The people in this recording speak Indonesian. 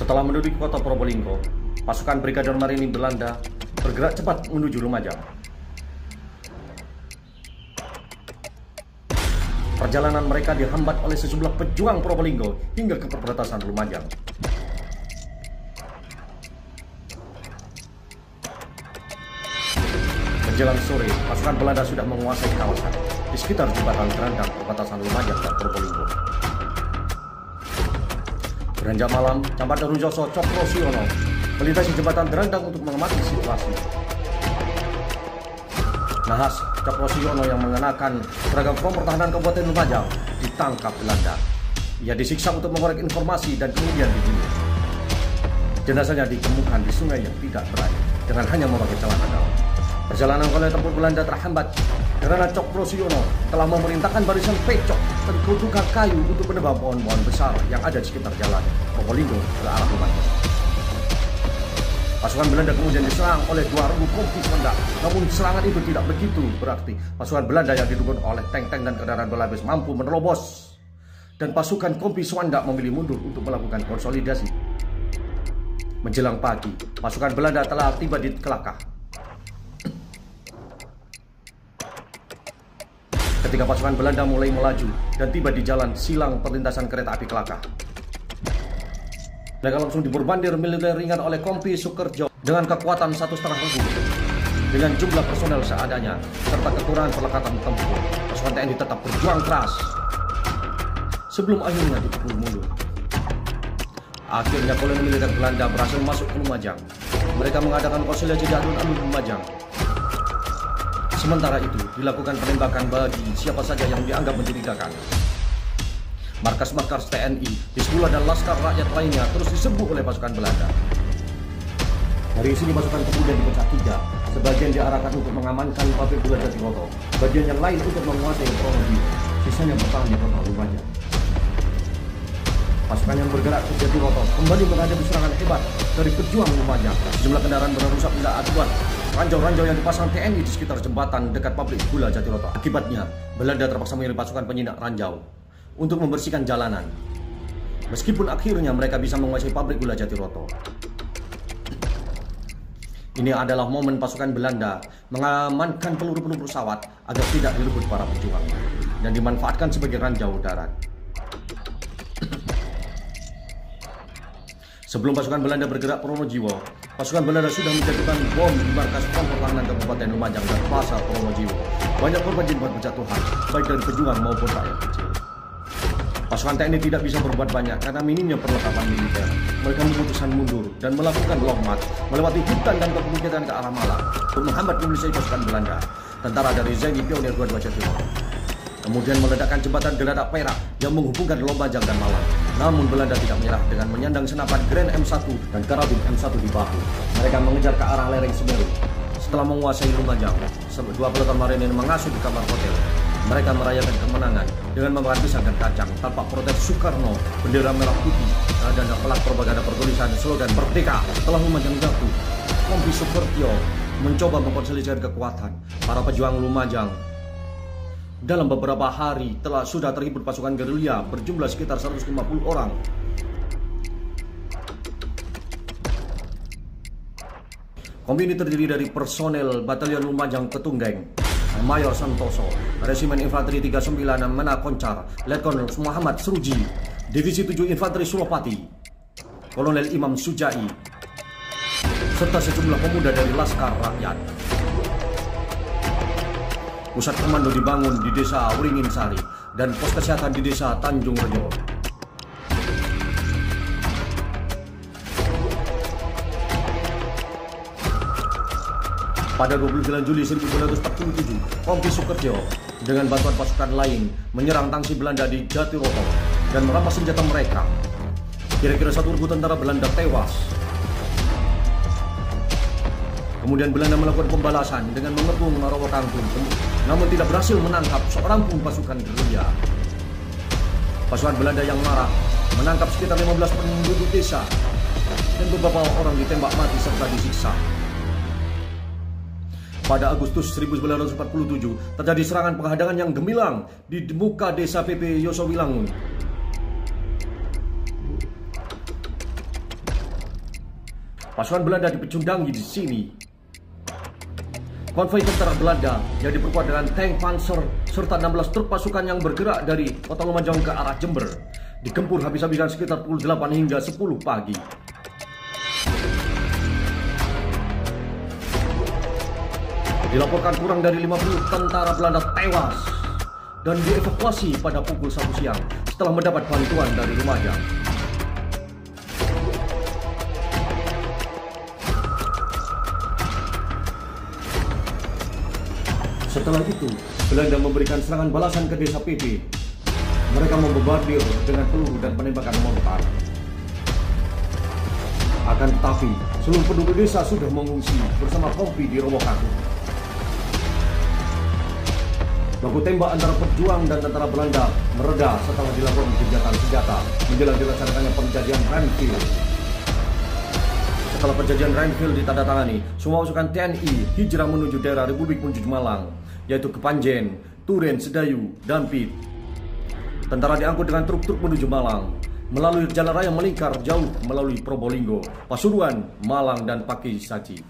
Setelah menduduki kota Probolinggo, pasukan Brigade Marinir Belanda bergerak cepat menuju Lumajang. Perjalanan mereka dihambat oleh sejumlah pejuang Probolinggo hingga ke perbatasan Lumajang. Menjelang sore, pasukan Belanda sudah menguasai kawasan di sekitar jembatan Gerandang perbatasan Lumajang dan Probolinggo. Beranjak malam, Camat Darunjoso Cokrosiono melintasi jembatan Gerandang untuk mengamati situasi. Nahas Cokrosiono yang mengenakan seragam Front Pertahanan Kabupaten Lumajang ditangkap Belanda. Ia disiksa untuk mengorek informasi dan kemudian dibunuh. Jenazahnya ditemukan di sungai yang tidak berair dengan hanya memakai celana dalam. Perjalanan oleh tempur Belanda terhambat karena Cokrosiono telah memerintahkan barisan pecok dan kerutukan kayu untuk menebang pohon-pohon besar yang ada di sekitar jalan Probolinggo ke arah Lumajang. Pasukan Belanda kemudian diserang oleh 2.000 kompi Swanda. Namun serangan itu tidak begitu berarti. Pasukan Belanda yang didukung oleh tank-tank dan kendaraan berlapis mampu menerobos. Dan pasukan kompi Swanda memilih mundur untuk melakukan konsolidasi. Menjelang pagi, pasukan Belanda telah tiba di Kelakah. Ketika pasukan Belanda mulai melaju dan tiba di jalan silang perlintasan kereta api Kelakah, mereka langsung diborbandir militer ringan oleh Kompi Sukerjo dengan kekuatan 1,5 ribu. Dengan jumlah personel seadanya serta kekurangan perlengkapan tempur, pasukan TNI tetap berjuang keras sebelum akhirnya dipukul mundur. Akhirnya koloni militer Belanda berhasil masuk ke Lumajang. Mereka mengadakan konsolidasi di alun-alun Lumajang. Sementara itu, dilakukan penembakan bagi siapa saja yang dianggap mencurigakan. Markas-markas TNI, Hizbullah dan Laskar Rakyat lainnya terus diserbu oleh pasukan Belanda. Dari sini pasukan kemudian dipecah 3. Sebagian diarahkan untuk mengamankan pabrik gula Jatiroto, bagian yang lain untuk menguasai Probolinggo, sisanya bertahan di kota Lumajang. Pasukan yang bergerak ke Jatiroto kembali menghadapi serangan hebat dari pejuang Lumajang. Sejumlah kendaraan rusak benda aduan. Ranjau-ranjau yang dipasang TNI di sekitar jembatan dekat pabrik gula Jatiroto. Akibatnya, Belanda terpaksa mengirim pasukan penjinak ranjau untuk membersihkan jalanan. Meskipun akhirnya mereka bisa menguasai pabrik gula Jatiroto. Ini adalah momen pasukan Belanda mengamankan peluru-peluru pesawat agar tidak direbut para pejuang dan dimanfaatkan sebagai ranjau darat. Sebelum pasukan Belanda bergerak Pronojiwo, pasukan Belanda sudah menjatuhkan bom di markas Front Pertahanan Kabupaten Lumajang dan Pasar Pronojiwo. Banyak korban jiwa berjatuhan, baik dari pejuang maupun rakyat kecil. Pasukan TNI tidak bisa berbuat banyak karena minimnya perlengkapan militer. Mereka memutuskan mundur dan melakukan long march melewati hutan dan perbukitan ke arah Malang untuk menghambat mobilisasi pasukan Belanda. Tentara dari Zeni Pionir 22 Jatiroto kemudian meledakkan jembatan Geladak Perak yang menghubungkan Lumajang dan Malang. Namun Belanda tidak menyerah dengan menyandang senapan Grand M1 dan karabin M1 di bahu. Mereka mengejar ke arah lereng Semeru. Setelah menguasai Lumajang, 2 peloton marinir mengasuh di kamar hotel. Mereka merayakan kemenangan dengan memakan pisang dan kacang tanpa protes Soekarno, bendera merah putih, dan pelak propaganda bertulisan slogan Merdeka. Setelah Lumajang jatuh, Kompi Sukerjo mencoba mengkonsolidasikan kekuatan para pejuang Lumajang. Dalam beberapa hari sudah terhimpun pasukan gerilya berjumlah sekitar 150 orang. Kompi ini terdiri dari personel Batalion Lumajang Ketunggeng, Mayor Santoso, Resimen Infanteri 39 Mena Koncar, Letkol Muhammad Sruji, Divisi 7 Infanteri Suropati, Kolonel Imam Sujai, serta sejumlah pemuda dari Laskar Rakyat. Pusat komando dibangun di desa Wringin Sari dan pos kesehatan di desa Tanjung Rejo. Pada 29 Juli 1947, Kompi Sukerjo dengan bantuan pasukan lain menyerang tangsi Belanda di Jatiroto dan merampas senjata mereka. Kira-kira 1.000 tentara Belanda tewas. Kemudian Belanda melakukan pembalasan dengan mengepung Rawotangun, namun tidak berhasil menangkap seorang pun pasukan gerilya. Pasukan Belanda yang marah menangkap sekitar 15 penduduk desa dan beberapa orang ditembak mati serta disiksa. Pada Agustus 1947 terjadi serangan penghadangan yang gemilang di muka desa PP Yosowilangun. Pasukan Belanda dipecundangi di sini. Konvoi tentara Belanda yang diperkuat dengan tank panzer serta 16 truk pasukan yang bergerak dari Kota Lumajang ke arah Jember digempur habis-habisan sekitar pukul 8 hingga 10 pagi. Dilaporkan kurang dari 50 tentara Belanda tewas dan dievakuasi pada pukul 1 siang setelah mendapat bantuan dari Lumajang. Setelah itu, Belanda memberikan serangan balasan ke desa PP. Mereka membombardir dengan peluru dan penembakan mortar. Akan tetapi, seluruh penduduk desa sudah mengungsi bersama kompi di Robokaku. Baku tembak antara pejuang dan tentara Belanda mereda setelah dilakukan gencatan senjata menjelang dilaksanakannya perjanjian Renville. Setelah perjanjian Renville ditandatangani, semua pasukan TNI hijrah menuju daerah Republik Punjul Malang, yaitu Kepanjen, Turen, Sedayu, dan Pit. Tentara diangkut dengan truk-truk menuju Malang, melalui jalan raya melingkar jauh melalui Probolinggo, Pasuruan, Malang, dan Pakisaci.